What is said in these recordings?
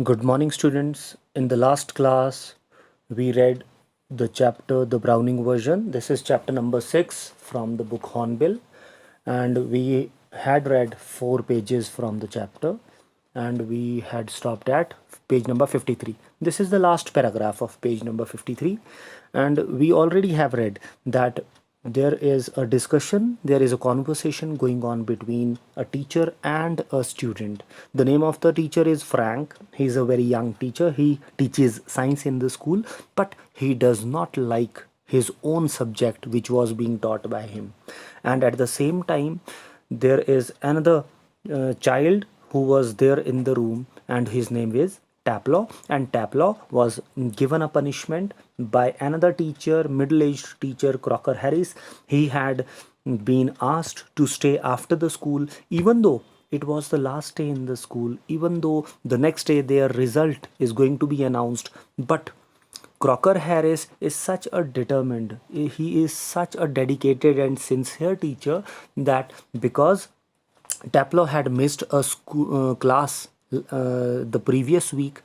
Good morning, students. In the last class, we read the chapter, the Browning version. This is chapter number 6 from the book Hornbill, and we had read 4 pages from the chapter, and we had stopped at page number 53. This is the last paragraph of page number 53, and we already have read that there is a discussion, there is a conversation going on between a teacher and a student. The name of the teacher is Frank. He is a very young teacher. He teaches science in the school, but he does not like his own subject which was being taught by him. And at the same time, there is another child who was there in the room, and his name is Taplow, and Taplow was given a punishment by another teacher, middle-aged teacher Crocker Harris. He had been asked to stay after the school, even though it was the last day in the school, even though the next day their result is going to be announced. But Crocker Harris is such a determined, he is such a dedicated and sincere teacher that because Taplow had missed a class the previous week,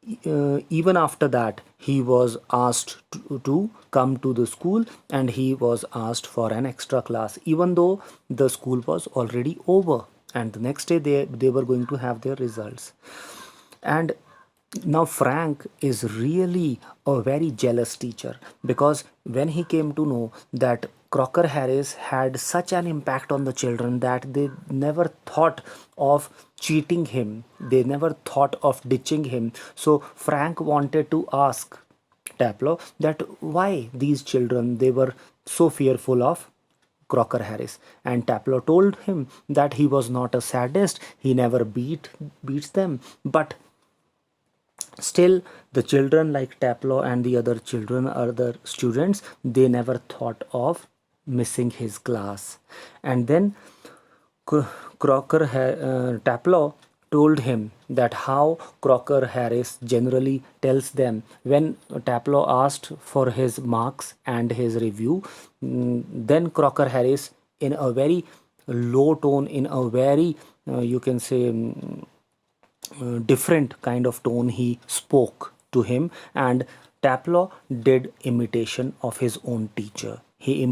even after that he was asked to come to the school, and he was asked for an extra class even though the school was already over and the next day they were going to have their results. And now Frank is really a very jealous teacher, because when he came to know that Crocker Harris had such an impact on the children that they never thought of cheating him, they never thought of ditching him. So Frank wanted to ask Taplow that why these children they were so fearful of Crocker Harris. And Taplow told him that he was not a sadist, he never beats them, but still the children like Taplow and the other children, other students, they never thought of missing his class. And then Taplow told him that how Crocker Harris generally tells them when Taplow asked for his marks and his review. Then Crocker Harris, in a very low tone, in a very you can say different kind of tone, he spoke to him, and Taplow did imitation of his own teacher. He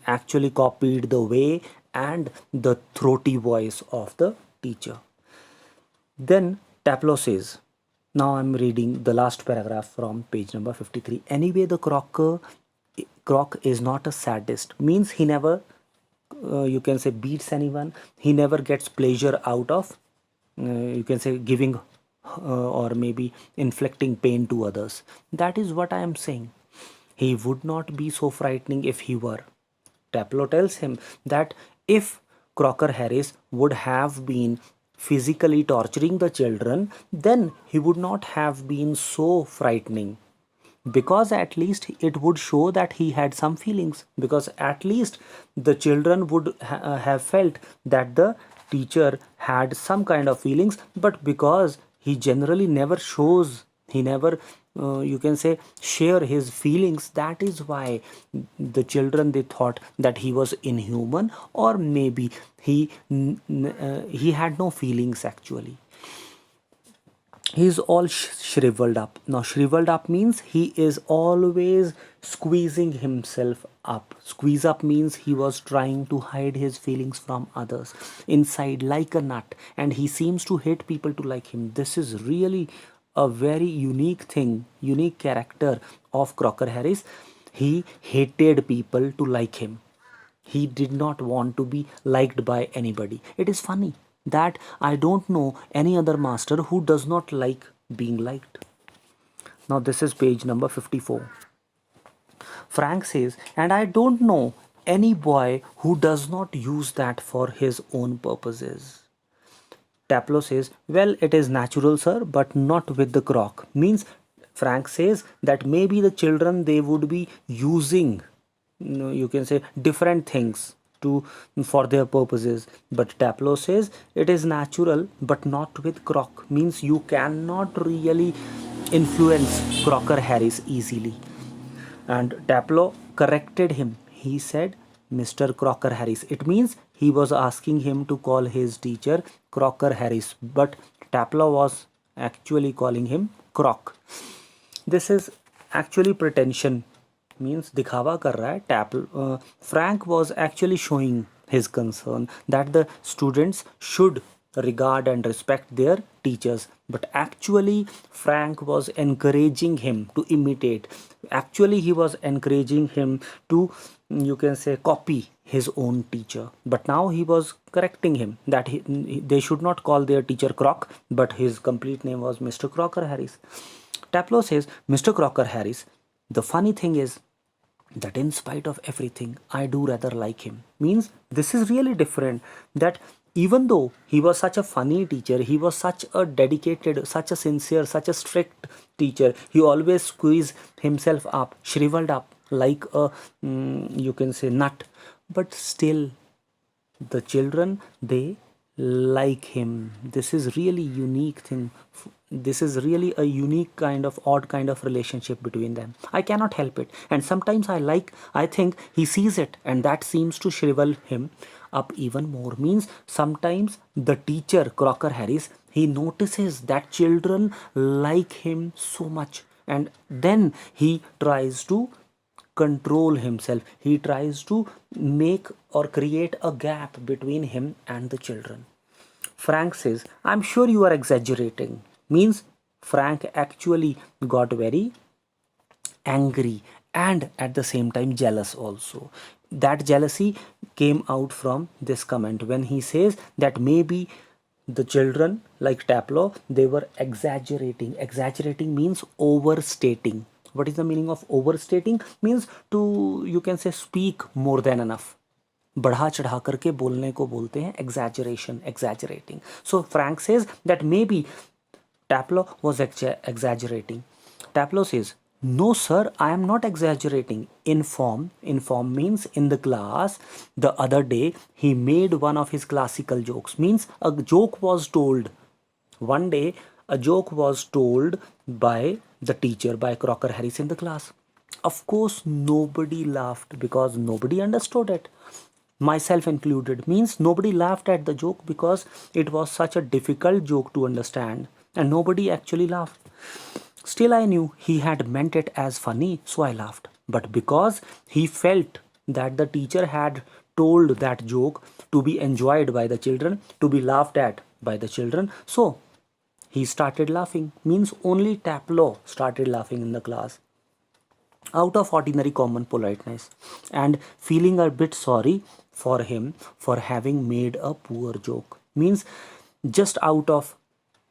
actually copied the way and the throaty voice of the teacher. Then Taplow says, now I'm reading the last paragraph from page number 53. Anyway, the Croc is not a sadist, means he never you can say beats anyone, he never gets pleasure out of you can say giving or maybe inflicting pain to others. That is what I am saying. He would not be so frightening if he were. Taplow tells him that if Crocker Harris would have been physically torturing the children, then he would not have been so frightening, because at least it would show that he had some feelings, because at least the children would have felt that the teacher had some kind of feelings. But because he generally never shows, he never you can say share his feelings, that is why the children they thought that he was inhuman, or maybe he had no feelings actually. He is all shriveled up. Now shriveled up means he is always squeezing himself up. Squeeze up means he was trying to hide his feelings from others inside like a nut, and he seems to hate people to like him. This is really a very unique thing, unique character of Crocker Harris. He hated people to like him. He did not want to be liked by anybody. It is funny that I don't know any other master who does not like being liked. Now, this is page number 54. Frank says, and I don't know any boy who does not use that for his own purposes. Taplow says, well, it is natural, sir, but not with the Croc. Means Frank says that maybe the children they would be using, you can say different things to for their purposes, but Taplow says it is natural but not with Croc. Means you cannot really influence Crocker Harris easily. And Taplow corrected him. He said Mr. Crocker Harris. It means he was asking him to call his teacher Crocker Harris, but Taplow was actually calling him Croc. This is actually pretension, means दिखावा कर रहा है. Frank was actually showing his concern that the students should regard and respect their teachers, but actually Frank was encouraging him to imitate. Actually he was encouraging him to, you can say, copy his own teacher, but now he was correcting him that they should not call their teacher Croc, but his complete name was Mr. Crocker Harris. Taplow says, Mr. Crocker Harris, the funny thing is that in spite of everything, I do rather like him. Means this is really different, that even though he was such a funny teacher, he was such a dedicated, such a sincere, such a strict teacher, he always squeezed himself up, shriveled up like a, you can say, nut. But still, the children, they like him. This is really unique thing. This is really a unique kind of odd kind of relationship between them. I cannot help it, and sometimes I think he sees it, and that seems to shrivel him up even more. Means sometimes the teacher Crocker Harris, he notices that children like him so much, and then he tries to control himself. He tries to make or create a gap between him and the children. Frank says, I'm sure you are exaggerating. Means Frank actually got very angry and at the same time jealous also. That jealousy came out from this comment when he says that maybe the children like Taplow, they were exaggerating. Exaggerating means overstating. What is the meaning of overstating? Means to, you can say, speak more than enough. बढ़ा चढ़ा करके बोलने को बोलते हैं exaggeration, exaggerating. So Frank says that maybe Taplow was exaggerating. Taplow says, no sir, I am not exaggerating. Inform means in the class the other day he made one of his classical jokes. Means a joke was told. One day a joke was told by the teacher, by Crocker Harris, in the class. Of course nobody laughed because nobody understood it, myself included. Means nobody laughed at the joke because it was such a difficult joke to understand, and nobody actually laughed. Still I knew he had meant it as funny, so I laughed. But because he felt that the teacher had told that joke to be enjoyed by the children, to be laughed at by the children, so he started laughing. Means only Taplow started laughing in the class, out of ordinary common politeness, and feeling a bit sorry for him for having made a poor joke. Means just out of,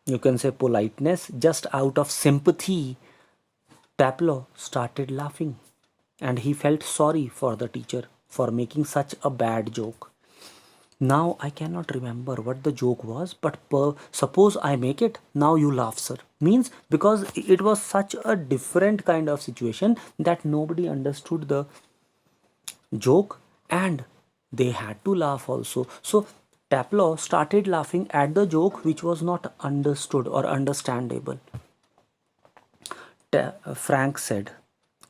you can say, politeness, just out of sympathy, Taplow started laughing, and he felt sorry for the teacher for making such a bad joke. Now I cannot remember what the joke was, but suppose I make it, now you laugh, sir. Means because it was such a different kind of situation that nobody understood the joke and they had to laugh also. So Taplow started laughing at the joke which was not understood or understandable. Frank said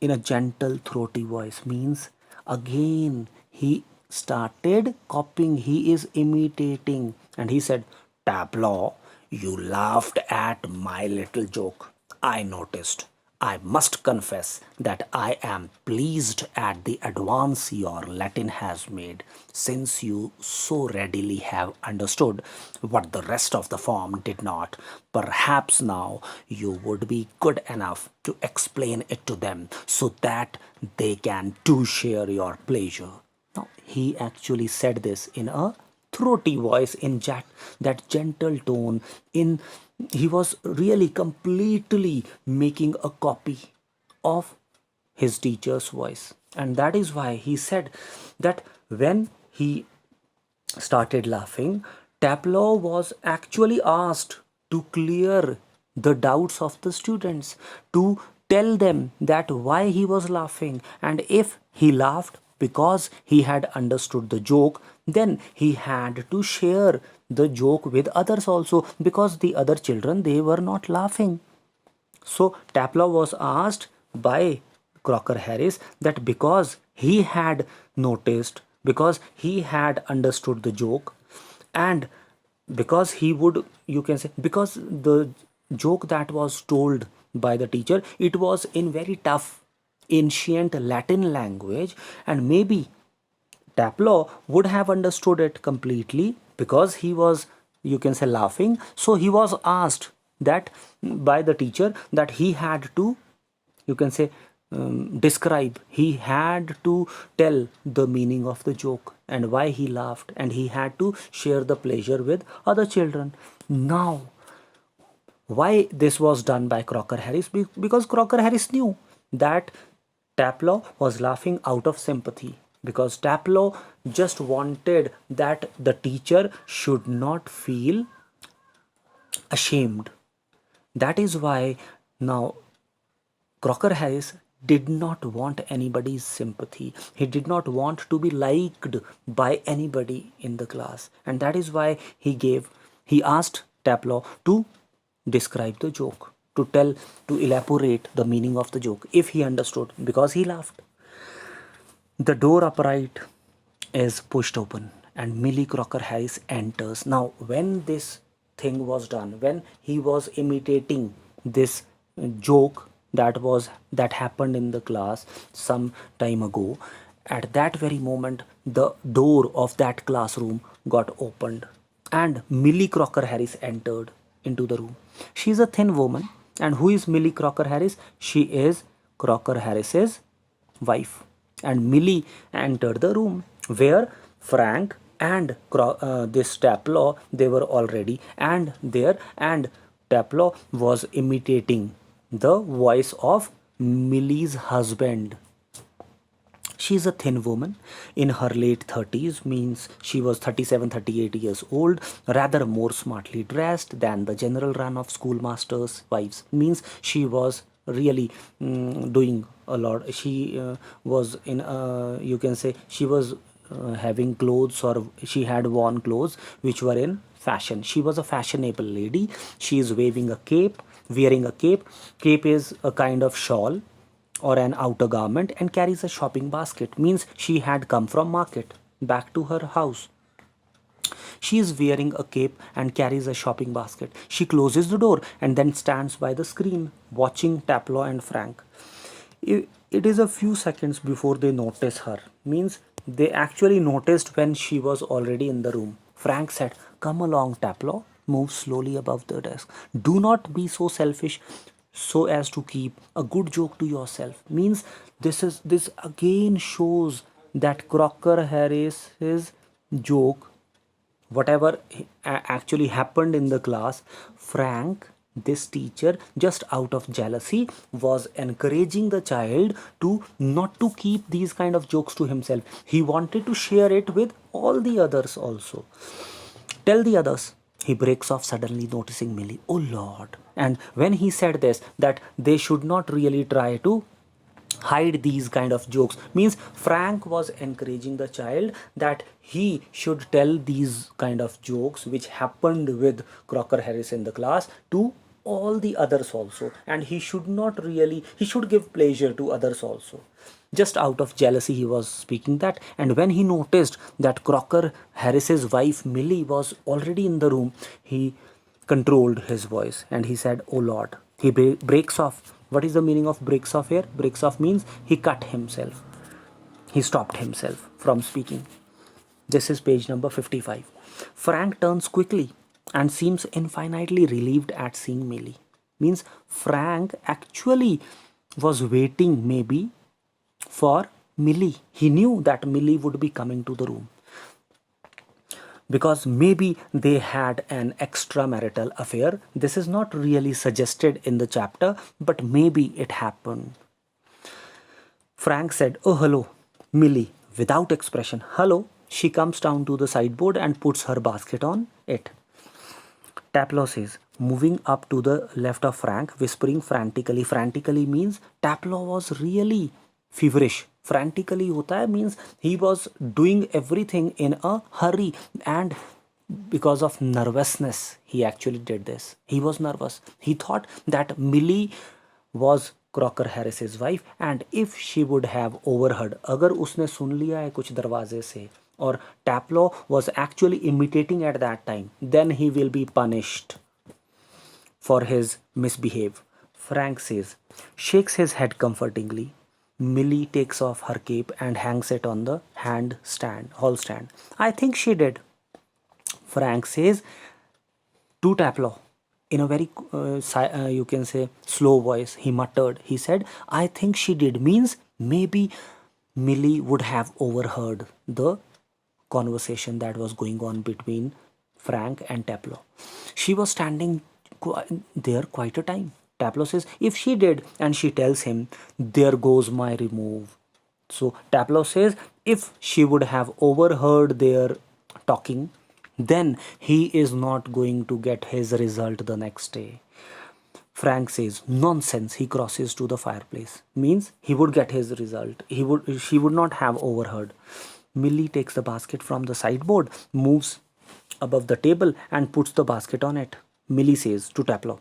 in a gentle, throaty voice. Means again he started copying, he is imitating, and he said, Taplow, you laughed at my little joke. I noticed. I must confess that I am pleased at the advance your Latin has made, since you so readily have understood what the rest of the form did not. Perhaps now you would be good enough to explain it to them so that they can too share your pleasure. Now, he actually said this in a throaty voice, in that gentle tone. He was really completely making a copy of his teacher's voice, and that is why he said that when he started laughing, Taplow was actually asked to clear the doubts of the students, to tell them that why he was laughing, and if he laughed because he had understood the joke, then he had to share the joke with others also, because the other children, they were not laughing. So Taplow was asked by Crocker Harris that because he had noticed because he had understood the joke, and because he would, you can say, because the joke that was told by the teacher, it was in very tough ancient Latin language, and maybe Taplow would have understood it completely because he was, you can say, laughing. So he was asked that by the teacher that he had to, you can say, describe, he had to tell the meaning of the joke and why he laughed, and he had to share the pleasure with other children. Now, why this was done by Crocker Harris? Because Crocker Harris knew that Taplow was laughing out of sympathy, because Taplow just wanted that the teacher should not feel ashamed. That is why now Crocker Harris did not want anybody's sympathy. He did not want to be liked by anybody in the class. And that is why he asked Taplow to describe the joke, to tell, to elaborate the meaning of the joke, if he understood, because he laughed. The door upright is pushed open and Millie Crocker Harris enters. Now, when this thing was done, when he was imitating this joke that happened in the class some time ago, at that very moment the door of that classroom got opened and Millie Crocker Harris entered into the room. She is a thin woman. And who is Millie Crocker Harris? She is Crocker Harris's wife. And Millie entered the room where Frank and this Taplow, they were already and there, and Taplow was imitating the voice of Millie's husband. She is a thin woman in her late 30s, means she was 37, 38 years old, rather more smartly dressed than the general run of schoolmasters' wives. Means she was really doing a lot. She was in, you can say, she was having clothes, or she had worn clothes which were in fashion. She was a fashionable lady. She is waving a cape, wearing a cape. Cape is a kind of shawl or an outer garment, and carries a shopping basket. Means she had come from market back to her house. She is wearing a cape and carries a shopping basket. She closes the door and then stands by the screen watching Taplow and Frank. It is a few seconds before they notice her. Means they actually noticed when she was already in the room. Frank said, "Come along, Taplow." Move slowly above the desk. Do not be so selfish so as to keep a good joke to yourself. Means this again shows that Crocker Harris's joke, whatever actually happened in the class, Frank, this teacher, just out of jealousy, was encouraging the child to not to keep these kind of jokes to himself. He wanted to share it with all the others also. Tell the others. He breaks off suddenly, noticing Millie. Oh Lord. And when he said this, that they should not really try to hide these kind of jokes, means Frank was encouraging the child that he should tell these kind of jokes which happened with Crocker Harris in the class to all the others also, and he should not really, he should give pleasure to others also. Just out of jealousy he was speaking that. And when he noticed that Crocker Harris's wife Millie was already in the room, he controlled his voice and he said, "Oh Lord." He breaks off. What is the meaning of breaks off here? Breaks off means he cut himself. He stopped himself from speaking. This is page number 55. Frank turns quickly and seems infinitely relieved at seeing Millie. Means Frank actually was waiting maybe for Millie. He knew that Millie would be coming to the room, because maybe they had an extramarital affair. This is not really suggested in the chapter, but maybe it happened. Frank said, "Oh, hello." Millie, without expression, "Hello." She comes down to the sideboard and puts her basket on it. Taplow says, moving up to the left of Frank, whispering frantically. Frantically means Taplow was really feverish. Frantically hota hai means he was doing everything in a hurry, and because of nervousness he actually did this. He was nervous. He thought that Millie was Crocker Harris's wife, and if she would have overheard, अगर उसने सुन लिया है कुछ दरवाजे से और Taplow was actually imitating at that time, then he will be punished for his misbehave. Frank says, shakes his head comfortingly. Millie takes off her cape and hangs it on the hall stand. I think she did. Frank says to Taplow in a very, you can say, slow voice. He muttered. He said, I think she did. Means maybe Millie would have overheard the conversation that was going on between Frank and Taplow. She was standing there quite a time. Taplow says, if she did, and she tells him, there goes my remove. So Taplow says, if she would have overheard their talking, then he is not going to get his result the next day. Frank says, nonsense. He crosses to the fireplace. Means he would get his result. She would not have overheard. Millie takes the basket from the sideboard, moves above the table and puts the basket on it. Millie says to Taplow,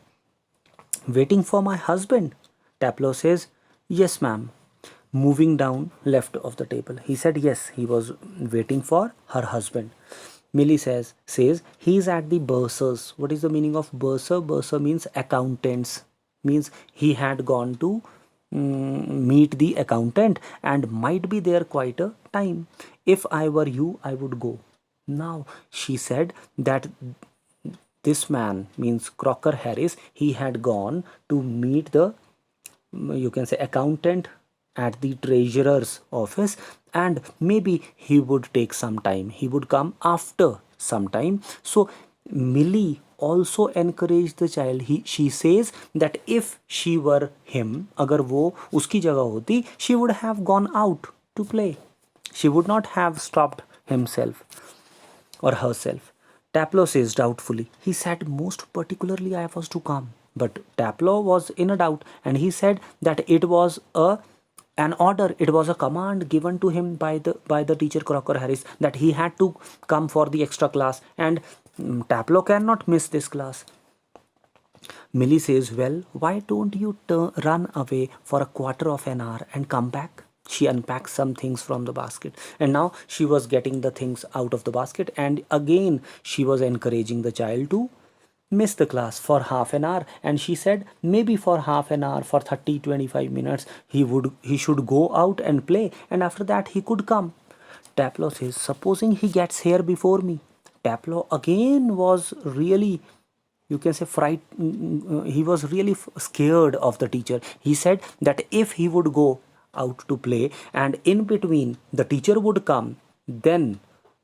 waiting for my husband? Taplow says, yes, ma'am. Moving down left of the table. He said yes, he was waiting for her husband. Millie says he's at the bursar's. What is the meaning of bursar? Bursar means accountants. Means he had gone to meet the accountant and might be there quite a time. If I were you, I would go. Now she said that this man, means Crocker Harris, he had gone to meet the, you can say, accountant at the treasurer's office, and maybe he would take some time. He would come after some time. So Millie also encouraged the child. She says that if she were him, अगर वो उसकी जगह होती, she would have gone out to play. She would not have stopped himself or herself. Taplow says doubtfully, he said most particularly I was to come. But Taplow was in a doubt, and he said that it was an order, it was a command given to him by the teacher Crocker Harris, that he had to come for the extra class, and Taplow cannot miss this class. Millie says, well, why don't you run away for a quarter of an hour and come back? She unpacks some things from the basket, and now she was getting the things out of the basket, and again she was encouraging the child to miss the class for half an hour. And she said maybe for half an hour, for 30-25 minutes, he should go out and play, and after that he could come. Taplow says, supposing he gets here before me. Taplow again was really, you can say, he was really scared of the teacher. He said that if he would go out to play and in between the teacher would come, then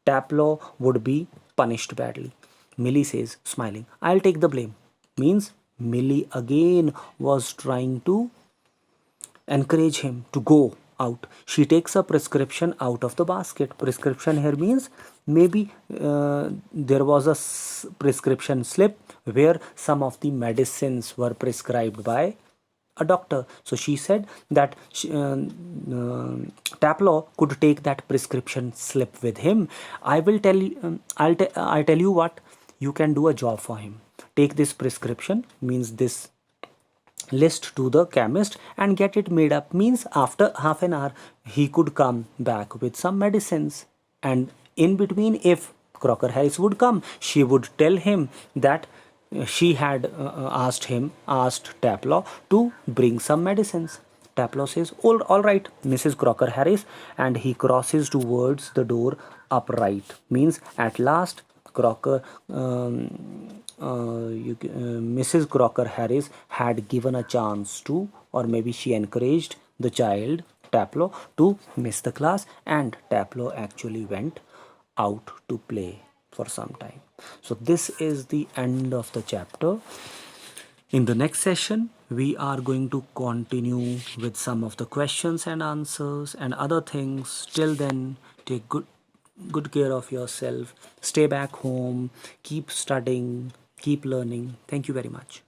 Taplow would be punished badly. Millie says, smiling, I'll take the blame. Means Millie again was trying to encourage him to go out. She takes a prescription out of the basket. Prescription here means maybe there was a prescription slip where some of the medicines were prescribed by a doctor. So she said that Taplow could take that prescription slip with him. I will tell you, I'll tell you what, you can do a job for him. Take this prescription, means this list, to the chemist and get it made up. Means after half an hour he could come back with some medicines, and in between, if Crocker Harris would come, she would tell him that she had asked Taplow to bring some medicines. Taplow says, all right, Mrs. Crocker Harris, and he crosses towards the door upright. Means at last Mrs. Crocker Harris had given a chance to, or maybe she encouraged the child Taplow to miss the class, and Taplow actually went out to play for some time. So this is the end of the chapter. In the next session, we are going to continue with some of the questions and answers and other things. Till then, take good care of yourself. Stay back home. Keep studying. Keep learning. Thank you very much.